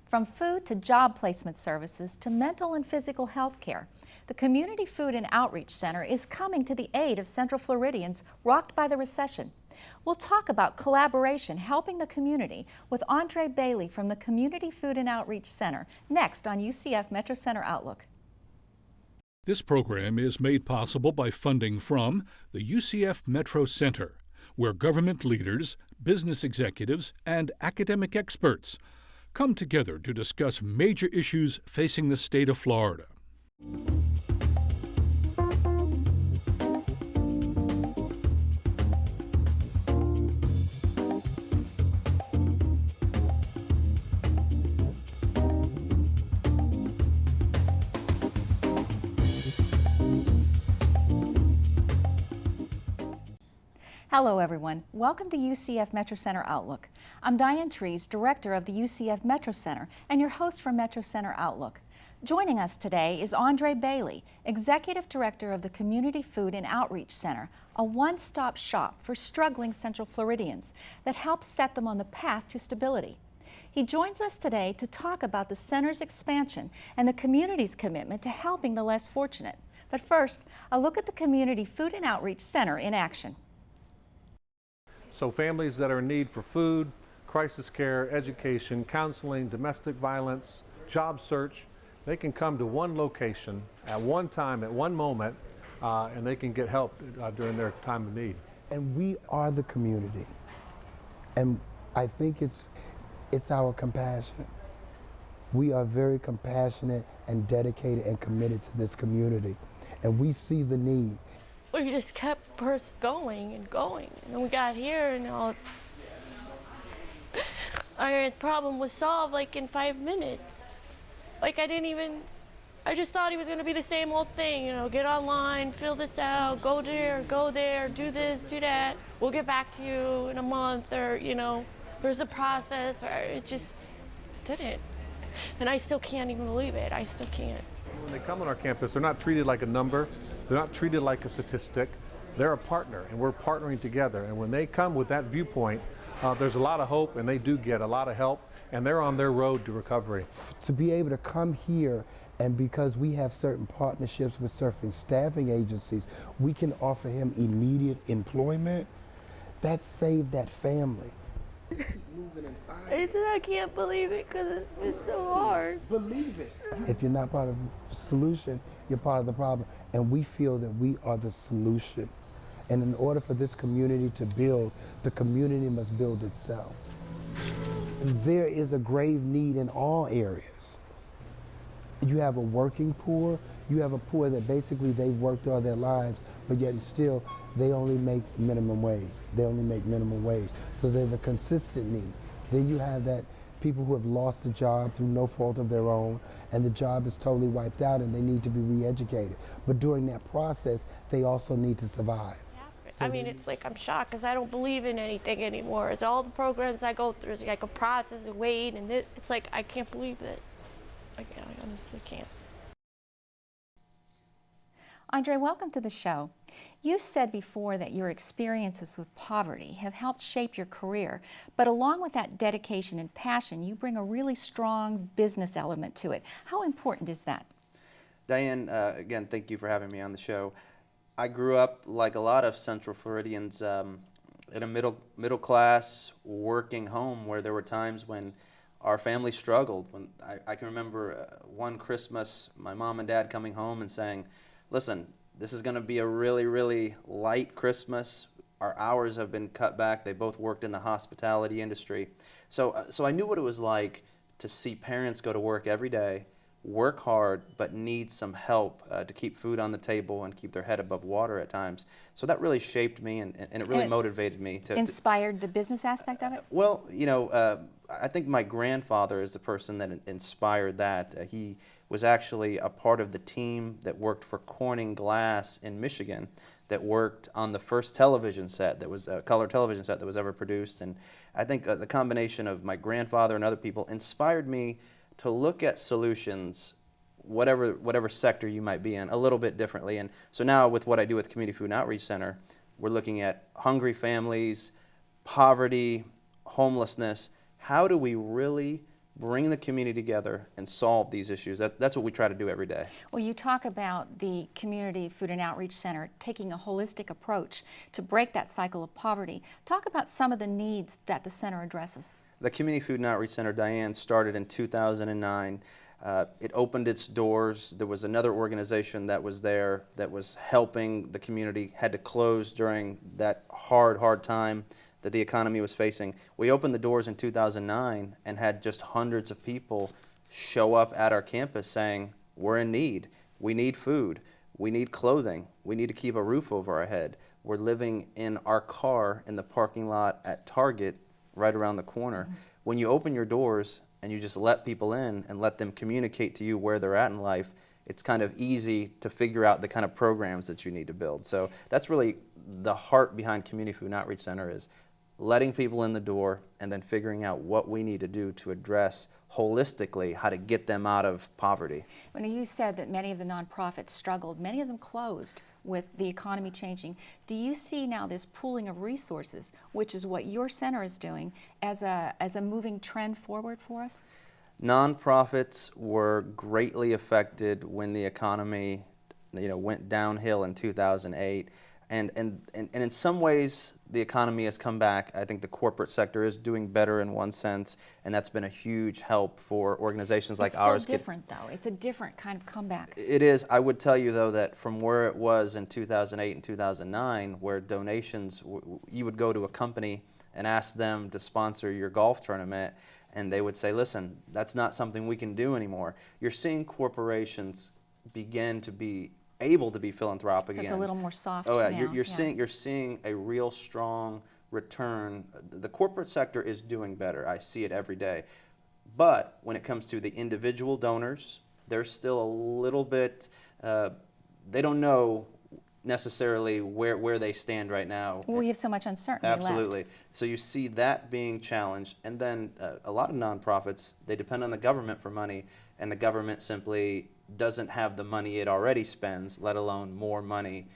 From food to job placement services to mental and physical health care, the Community Food and Outreach Center is coming to the aid of Central Floridians rocked by the recession. We'll talk about collaboration helping the community with Andrae Bailey from the Community Food and Outreach Center, next on UCF Metro Center Outlook. This program is made possible by funding from the UCF Metro Center, where government leaders, business executives, and academic experts come together to discuss major issues facing the state of Florida. Hello everyone, welcome to UCF Metro Center Outlook. I'm Diane Trees, Director of the UCF Metro Center and your host for Metro Center Outlook. Joining us today is Andrae Bailey, Executive Director of the Community Food and Outreach Center, a one-stop shop for struggling Central Floridians that helps set them on the path to stability. He joins us today to talk about the center's expansion and the community's commitment to helping the less fortunate. But first, a look at the Community Food and Outreach Center in action. So families that are in need for food, crisis care, education, counseling, domestic violence, job search, they can come to one location at one time, at one moment, and they can get help during their time of need. And we are the community. And I think it's our compassion. We are very compassionate and dedicated and committed to this community. And we see the need. We just kept going and going. And then we got here and our problem was solved like in 5 minutes. Like I just thought he was gonna be the same old thing, get online, fill this out, go there, do this, do that. We'll get back to you in a month or, there's a process, or it just didn't. And I still can't even believe it, I still can't. When they come on our campus, they're not treated like a number. They're not treated like a statistic. They're a partner, and we're partnering together. And when they come with that viewpoint, there's a lot of hope, and they do get a lot of help, and they're on their road to recovery. To be able to come here, and because we have certain partnerships with certain staffing agencies, we can offer him immediate employment. That saved that family. I can't believe it because it's so hard. Believe it. If you're not part of the solution, you're part of the problem. And we feel that we are the solution. And in order for this community to build, the community must build itself. There is a grave need in all areas. You have a working poor, you have a poor that basically they've worked all their lives, but yet still they only make minimum wage. So there's a consistent need. Then you have that people who have lost a job through no fault of their own, and the job is totally wiped out and they need to be re-educated. But during that process, they also need to survive. Yeah. So it's like I'm shocked because I don't believe in anything anymore. It's all the programs I go through, it's like a process and wait, and it's like I can't believe this. I honestly can't. Andrae, welcome to the show. You said before that your experiences with poverty have helped shape your career, but along with that dedication and passion, you bring a really strong business element to it. How important is that? Diane, again, thank you for having me on the show. I grew up, like a lot of Central Floridians, in a middle class working home where there were times when our family struggled. When I can remember one Christmas, my mom and dad coming home and saying, listen, this is going to be a really, really light Christmas. Our hours have been cut back. They both worked in the hospitality industry. So I knew what it was like to see parents go to work every day, work hard, but need some help to keep food on the table and keep their head above water at times. So that really shaped me, and it really motivated me. Inspired the business aspect of it? Well, I think my grandfather is the person that inspired that. He was actually a part of the team that worked for Corning Glass in Michigan, that worked on the first television set that was a color television set that was ever produced. And I think the combination of my grandfather and other people inspired me to look at solutions, whatever sector you might be in, a little bit differently. And so now with what I do with Community Food and Outreach Center, we're looking at hungry families, poverty, homelessness. How do we really bring the community together and solve these issues. That's what we try to do every day. Well, you talk about the Community Food and Outreach Center taking a holistic approach to break that cycle of poverty. Talk about some of the needs that the center addresses. The Community Food and Outreach Center, Diane, started in 2009. It opened its doors. There was another organization that was there that was helping the community, had to close during that hard time that the economy was facing. We opened the doors in 2009 and had just hundreds of people show up at our campus saying, we're in need. We need food. We need clothing. We need to keep a roof over our head. We're living in our car in the parking lot at Target right around the corner. Mm-hmm. When you open your doors and you just let people in and let them communicate to you where they're at in life, it's kind of easy to figure out the kind of programs that you need to build. So that's really the heart behind Community Food and Outreach Center, is letting people in the door and then figuring out what we need to do to address holistically how to get them out of poverty. When you said that many of the nonprofits struggled, many of them closed with the economy changing, do you see now this pooling of resources, which is what your center is doing, as a moving trend forward for us? Nonprofits were greatly affected when the economy, went downhill in 2008. And in some ways, the economy has come back. I think the corporate sector is doing better in one sense, and that's been a huge help for organizations like ours. It's still different, though. It's a different kind of comeback. It is. I would tell you, though, that from where it was in 2008 and 2009, where donations, you would go to a company and ask them to sponsor your golf tournament, and they would say, listen, that's not something we can do anymore. You're seeing corporations begin to be able to be philanthropic again. So it's a little more soft now. You're seeing a real strong return. The corporate sector is doing better. I see it every day. But when it comes to the individual donors, they're still a little bit, they don't know necessarily where they stand right now. Well, we have so much uncertainty Absolutely. left. So you see that being challenged. And then a lot of nonprofits, they depend on the government for money, and the government simply doesn't have the money it already spends, let alone more money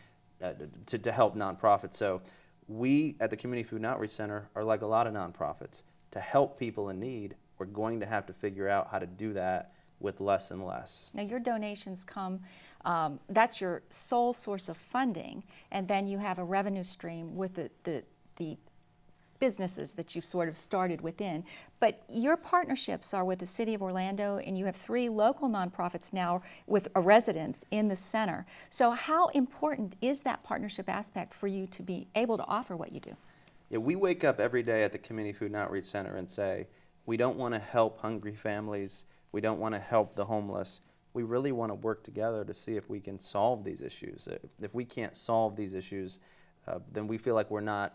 to help nonprofits. So we at the Community Food and Outreach Center are like a lot of nonprofits. To help people in need, we're going to have to figure out how to do that with less and less. Now your donations come, that's your sole source of funding, and then you have a revenue stream with the businesses that you've sort of started within. But your partnerships are with the City of Orlando, and you have 3 local nonprofits now with a residence in the center. So how important is that partnership aspect for you to be able to offer what you do? Yeah, we wake up every day at the Community Food and Outreach Center and say, we don't want to help hungry families, we don't want to help the homeless. We really want to work together to see if we can solve these issues. If we can't solve these issues, then we feel like we're not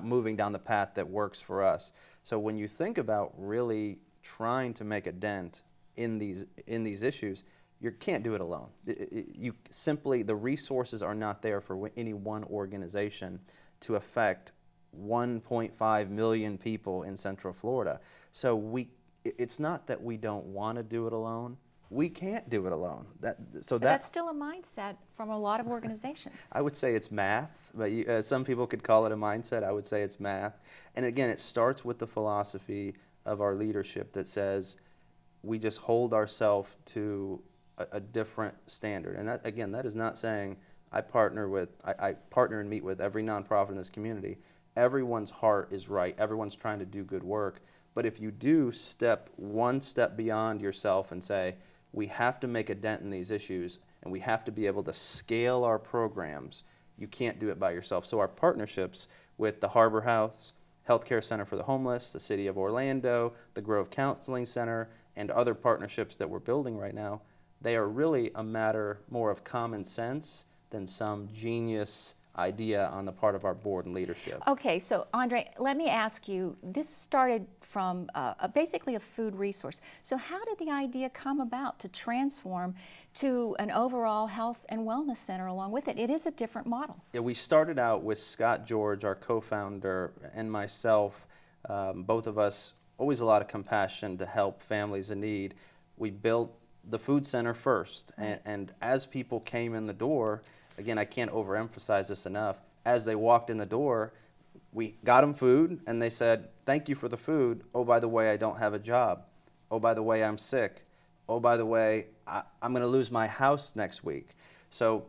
moving down the path that works for us. So when you think about really trying to make a dent in these issues, you can't do it alone. The resources are not there for any one organization to affect 1.5 million people in Central Florida. So it's not that we don't want to do it alone. We can't do it alone. That's still a mindset from a lot of organizations. I would say it's math, but some people could call it a mindset. I would say it's math. And again, it starts with the philosophy of our leadership that says we just hold ourselves to a different standard. And that is not saying I partner and meet with every nonprofit in this community. Everyone's heart is right. Everyone's trying to do good work. But if you do one step beyond yourself and say, we have to make a dent in these issues, and we have to be able to scale our programs, you can't do it by yourself. So our partnerships with the Harbor House, Healthcare Center for the Homeless, the City of Orlando, the Grove Counseling Center, and other partnerships that we're building right now, they are really a matter more of common sense than some genius idea on the part of our board and leadership. Okay, so Andre, let me ask you, this started from basically a food resource. So how did the idea come about to transform to an overall health and wellness center along with it? It is a different model. Yeah, we started out with Scott George, our co-founder, and myself, both of us, always a lot of compassion to help families in need. We built the food center first, and as people came in the door, again, I can't overemphasize this enough. As they walked in the door, we got them food, and they said, thank you for the food. Oh, by the way, I don't have a job. Oh, by the way, I'm sick. Oh, by the way, I'm going to lose my house next week. So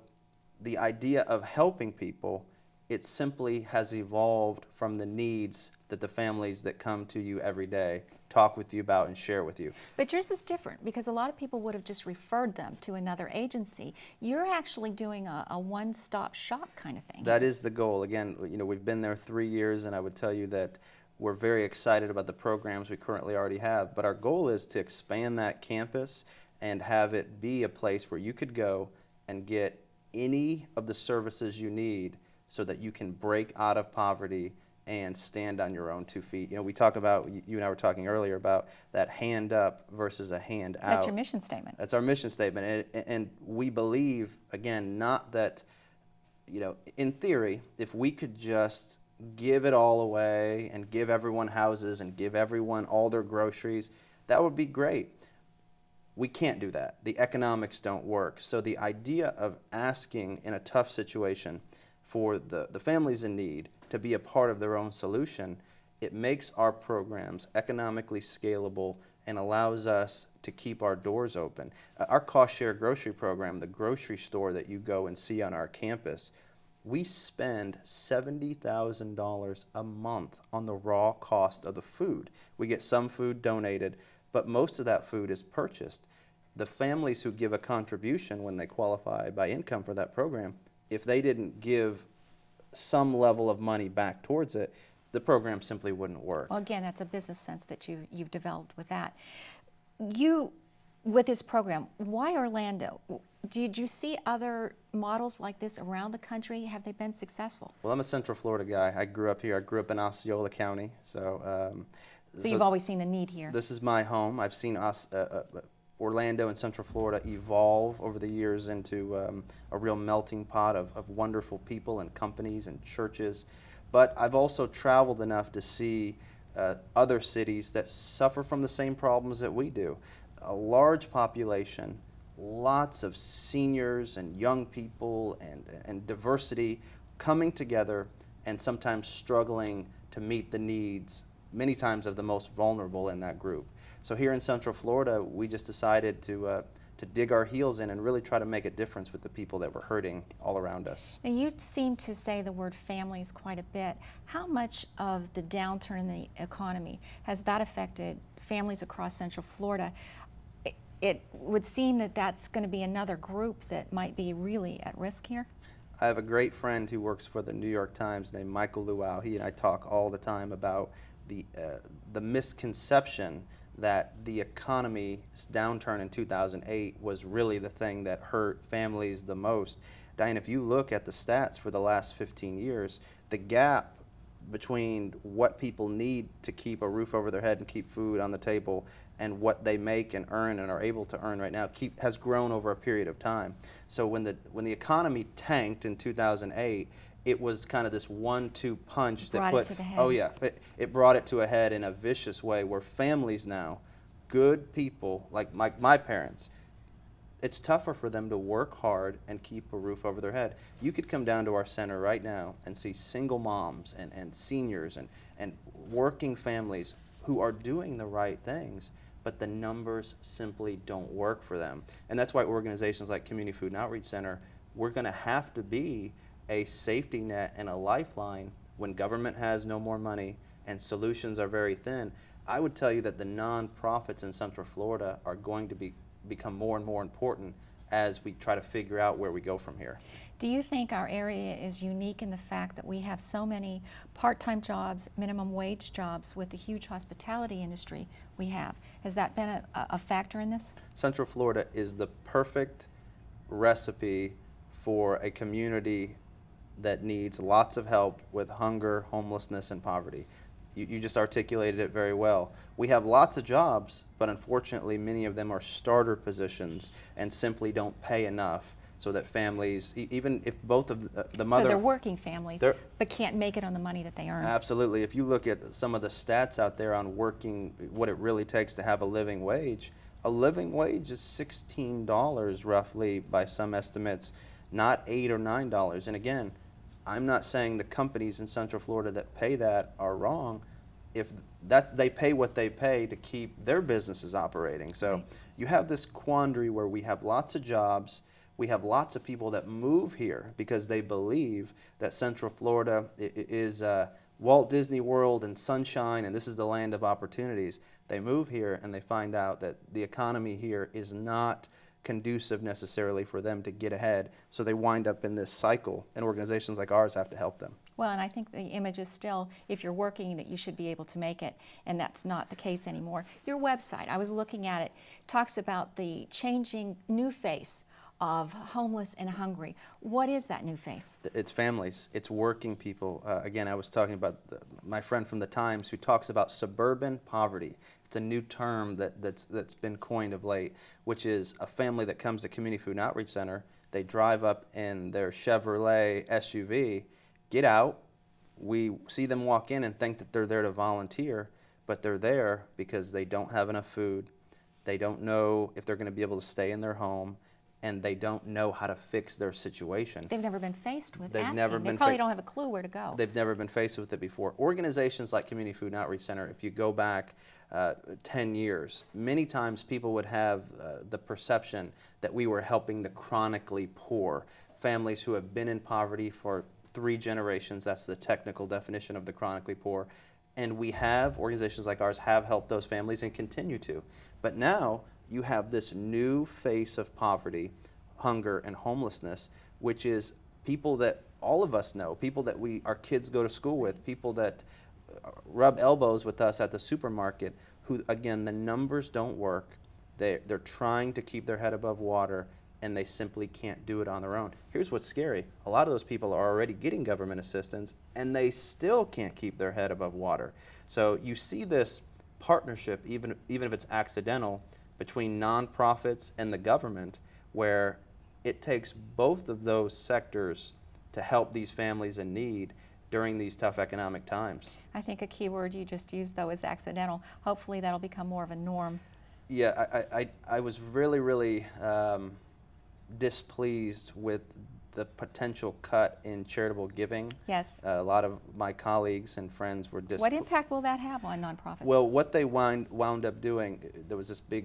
the idea of helping people, it simply has evolved from the needs that the families that come to you every day talk with you about and share with you. But yours is different because a lot of people would have just referred them to another agency. You're actually doing a one-stop shop kind of thing. That is the goal. Again, we've been there 3 years, and I would tell you that we're very excited about the programs we currently already have. But our goal is to expand that campus and have it be a place where you could go and get any of the services you need so that you can break out of poverty and stand on your own 2 feet. We talk about, you and I were talking earlier about that hand up versus a hand out. That's your mission statement. That's our mission statement. And we believe, again, not that, in theory, if we could just give it all away and give everyone houses and give everyone all their groceries, that would be great. We can't do that. The economics don't work. So the idea of asking in a tough situation for the families in need to be a part of their own solution, it makes our programs economically scalable and allows us to keep our doors open. Our cost share grocery program, the grocery store that you go and see on our campus, we spend $70,000 a month on the raw cost of the food. We get some food donated, but most of that food is purchased. The families who give a contribution when they qualify by income for that program, if they didn't give some level of money back towards it, the program simply wouldn't work. Well, again, that's a business sense that you've developed with that. With this program, why Orlando? Did you see other models like this around the country? Have they been successful? Well, I'm a Central Florida guy. I grew up here. I grew up in Osceola County. So you've always seen the need here. This is my home. I've seen Orlando and Central Florida evolve over the years into a real melting pot of wonderful people and companies and churches. But I've also traveled enough to see other cities that suffer from the same problems that we do. A large population, lots of seniors and young people and diversity coming together and sometimes struggling to meet the needs, many times of the most vulnerable in that group. So here in Central Florida, we just decided to dig our heels in and really try to make a difference with the people that were hurting all around us. Now, you seem to say the word families quite a bit. How much of the downturn in the economy has that affected families across Central Florida? It would seem that that's going to be another group that might be really at risk here. I have a great friend who works for the New York Times named Michael Luau. He and I talk all the time about the misconception that the economy's downturn in 2008 was really the thing that hurt families the most. Diane, if you look at the stats for the last 15 years, the gap between what people need to keep a roof over their head and keep food on the table and what they make and earn and are able to earn right now has grown over a period of time. So when the economy tanked in 2008, it was kind of this 1-2 punch that brought it to the head. Oh yeah, it brought it to a head in a vicious way where families now, good people like my parents, it's tougher for them to work hard and keep a roof over their head. You could come down to our center right now and see single moms and seniors and working families who are doing the right things, but the numbers simply don't work for them. And that's why organizations like Community Food and Outreach Center, we're going to have to be a safety net and a lifeline when government has no more money and solutions are very thin. I would tell you that the nonprofits in Central Florida are going to become more and more important as we try to figure out where we go from here. Do you think our area is unique in the fact that we have so many part-time jobs, minimum wage jobs with the huge hospitality industry we have? Has that been a factor in this? Central Florida is the perfect recipe for a community that needs lots of help with hunger, homelessness, and poverty. You just articulated it very well. We have lots of jobs, but unfortunately many of them are starter positions and simply don't pay enough so that families, even if both of the mother... So they're working families, but can't make it on the money that they earn. Absolutely. If you look at some of the stats out there on working, what it really takes to have a living wage is $16 roughly by some estimates, not $8 or $9. And again, I'm not saying the companies in Central Florida that pay that are wrong. if that's, they pay what they pay to keep their businesses operating. So you have this quandary where we have lots of jobs, we have lots of people that move here because they believe that Central Florida is Walt Disney World and sunshine, and this is the land of opportunities. They move here and they find out that the economy here is not conducive necessarily for them to get ahead, so they wind up in this cycle, and organizations like ours have to help them. Well, and I think the image is still, if you're working, that you should be able to make it, and that's not the case anymore. Your website, I was looking at it, talks about the changing new face of homeless and hungry. What is that new face? It's families, it's working people. Again, I was talking about my friend from the Times who talks about suburban poverty. It's a new term that's been coined of late, which is a family that comes to Community Food and Outreach Center, they drive up in their Chevrolet SUV, get out, we see them walk in and think that they're there to volunteer, but they're there because they don't have enough food, they don't know if they're going to be able to stay in their home, and they don't know how to fix their situation. They've never been faced with They've asking. never They been probably don't have a clue where to go. They've never been faced with it before. Organizations like Community Food and Outreach Center, if you go back 10 years, many times people would have the perception that we were helping the chronically poor, families who have been in poverty for 3 generations. That's the technical definition of the chronically poor. And we have, organizations like ours have helped those families and continue to. But now you have this new face of poverty, hunger, and homelessness, which is people that all of us know, people that our kids go to school with, people that rub elbows with us at the supermarket, who, again, the numbers don't work. They're trying to keep their head above water, and they simply can't do it on their own. Here's what's scary. A lot of those people are already getting government assistance, and they still can't keep their head above water. So you see this partnership, even if it's accidental, between nonprofits and the government, where it takes both of those sectors to help these families in need during these tough economic times. I think a key word you just used, though, is accidental. Hopefully that'll become more of a norm. Yeah, I was really displeased with the potential cut in charitable giving. Yes. A lot of my colleagues and friends were What impact will that have on nonprofits? Well, what they wound up doing, there was this big,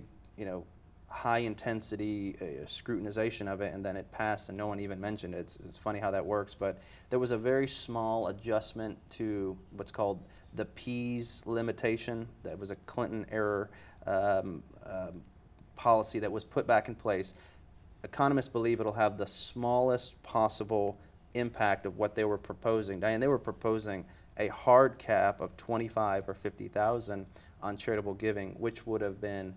high intensity scrutinization of it, and then it passed and no one even mentioned it. It's funny how that works, but there was a very small adjustment to what's called the P's limitation. That was a Clinton era policy that was put back in place. Economists believe it'll have the smallest possible impact of what they were proposing. Diane, they were proposing a hard cap of 25 or 50,000 on charitable giving, which would have been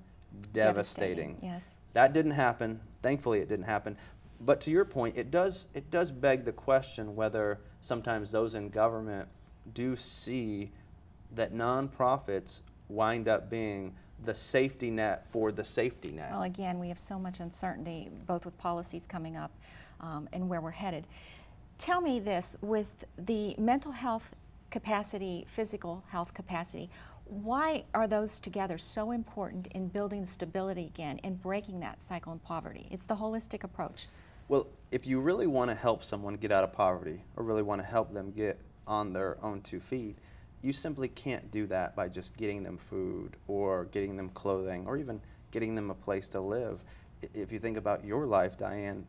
devastating. Yes. That didn't happen. Thankfully, it didn't happen. But to your point, it does beg the question whether sometimes those in government do see that nonprofits wind up being the safety net for the safety net. Well, again, we have so much uncertainty, both with policies coming up and where we're headed. Tell me this, with the mental health capacity, physical health capacity, why are those together so important in building stability again and breaking that cycle in poverty? It's the holistic approach. Well, if you really want to help someone get out of poverty or really want to help them get on their own 2 feet, you simply can't do that by just getting them food or getting them clothing or even getting them a place to live. If you think about your life, Diane,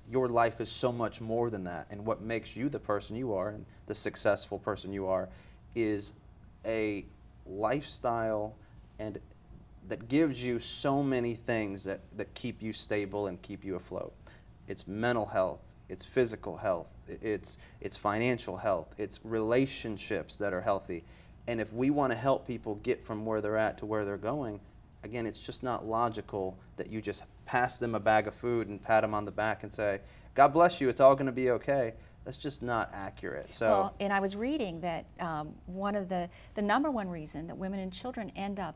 your life is so much more than that, and what makes you the person you are and the successful person you are is a lifestyle and that gives you so many things that keep you stable and keep you afloat. It's mental health, it's physical health, it's financial health, it's relationships that are healthy. And if we want to help people get from where they're at to where they're going, again, it's just not logical that you just pass them a bag of food and pat them on the back and say, God bless you, it's all going to be okay. That's just not accurate. So, well, and I was reading that one of the number one reason that women and children end up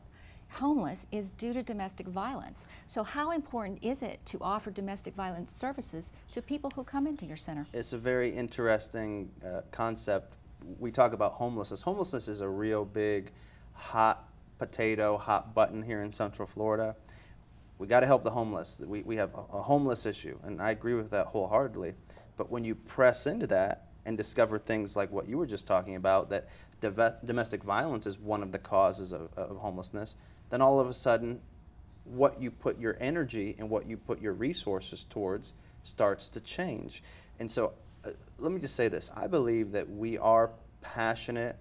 homeless is due to domestic violence. So how important is it to offer domestic violence services to people who come into your center? it's a very interesting concept. We talk about homelessness. Homelessness is a real big hot potato, hot button here in Central Florida. We got to help the homeless. We have a homeless issue, and I agree with that wholeheartedly. But when you press into that, and discover things like what you were just talking about, that domestic violence is one of the causes of homelessness, then all of a sudden what you put your energy and what you put your resources towards starts to change. And so let me just say this. I believe that we are passionate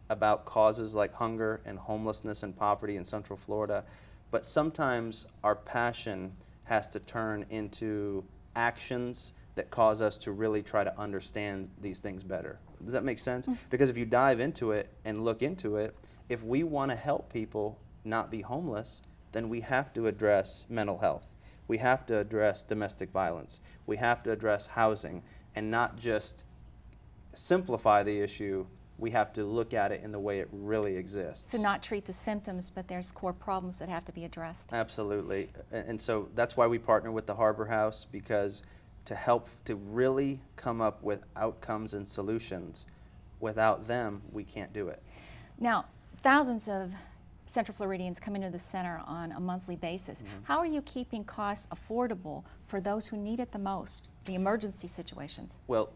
about causes like hunger and homelessness and poverty in Central Florida, but sometimes our passion has to turn into actions that cause us to really try to understand these things better. Does that make sense? Because if you dive into it and look into it, if we want to help people not be homeless, then we have to address mental health. We have to address domestic violence. We have to address housing, and not just simplify the issue. We have to look at it in the way it really exists. So not treat the symptoms, but there's core problems that have to be addressed. Absolutely. And so that's why we partner with the Harbor House, because to help to really come up with outcomes and solutions, without them, we can't do it. Now, thousands of Central Floridians come into the center on a monthly basis. How are you keeping costs affordable for those who need it the most, the emergency situations? Well,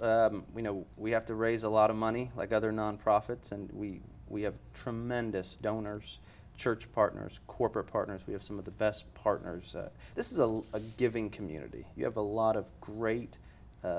we have to raise a lot of money like other nonprofits, and we have tremendous donors, church partners, corporate partners. We have some of the best partners. This is a giving community. You have a lot of great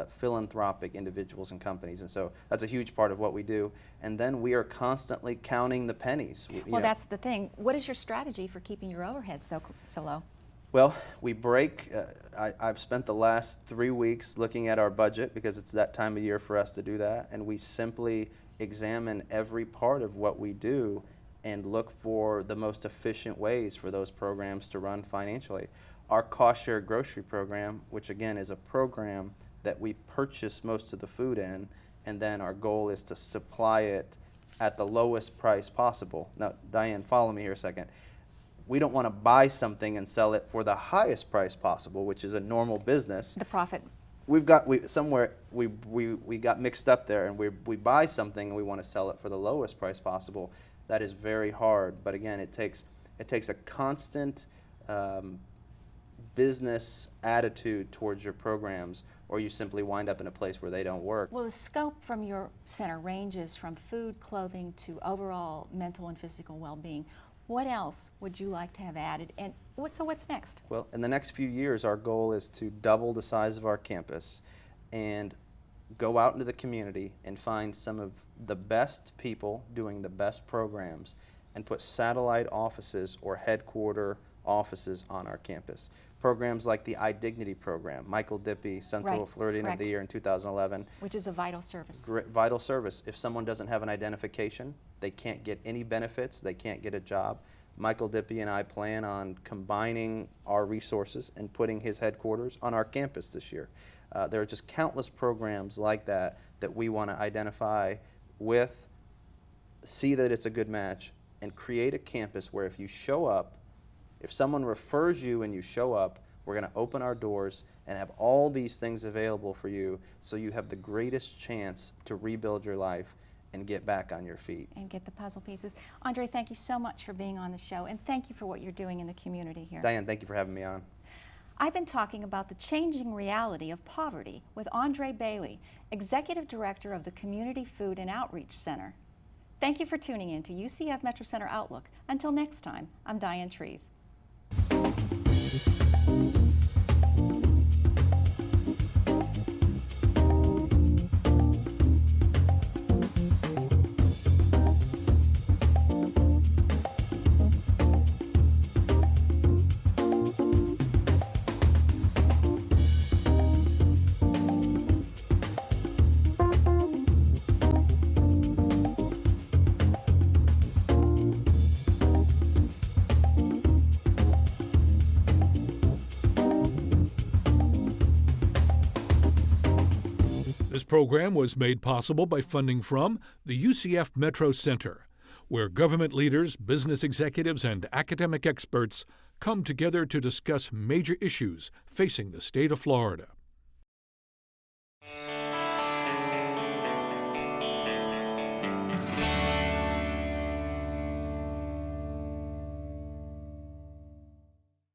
philanthropic individuals and companies, and so that's a huge part of what we do. And then we are constantly counting the pennies. Well, that's the thing. What is your strategy for keeping your overhead so low? Well, we break. I've spent the last 3 weeks looking at our budget, because it's that time of year for us to do that, and we simply examine every part of what we do and look for the most efficient ways for those programs to run financially. Our cost share grocery program, which again is a program that we purchase most of the food in, and then our goal is to supply it at the lowest price possible. Now, Diane, follow me here a second. We don't want to buy something and sell it for the highest price possible, which is a normal business. The profit. We got mixed up there, and we buy something and we want to sell it for the lowest price possible. That is very hard, but again, it takes a constant business attitude towards your programs, or you simply wind up in a place where they don't work. Well, the scope from your center ranges from food, clothing, to overall mental and physical well-being. What else would you like to have added, and so what's next? Well, in the next few years, our goal is to double the size of our campus and go out into the community and find some of the best people doing the best programs and put satellite offices or headquarter offices on our campus. Programs like the iDignity program, Michael Dippy, Central Floridian of the Year in 2011. Which is a vital service. Vital service. If someone doesn't have an identification, they can't get any benefits, they can't get a job. Michael Dippy and I plan on combining our resources and putting his headquarters on our campus this year. There are just countless programs like that that we want to identify with, see that it's a good match, and create a campus where if you show up, if someone refers you and you show up, we're going to open our doors and have all these things available for you, so you have the greatest chance to rebuild your life and get back on your feet. And get the puzzle pieces. Andrae, thank you so much for being on the show, and thank you for what you're doing in the community here. Diane, thank you for having me on. I've been talking about the changing reality of poverty with Andrae Bailey, Executive Director of the Community Food and Outreach Center. Thank you for tuning in to UCF Metro Center Outlook. Until next time, I'm Diane Trees. This program was made possible by funding from the UCF Metro Center, where government leaders, business executives, and academic experts come together to discuss major issues facing the state of Florida.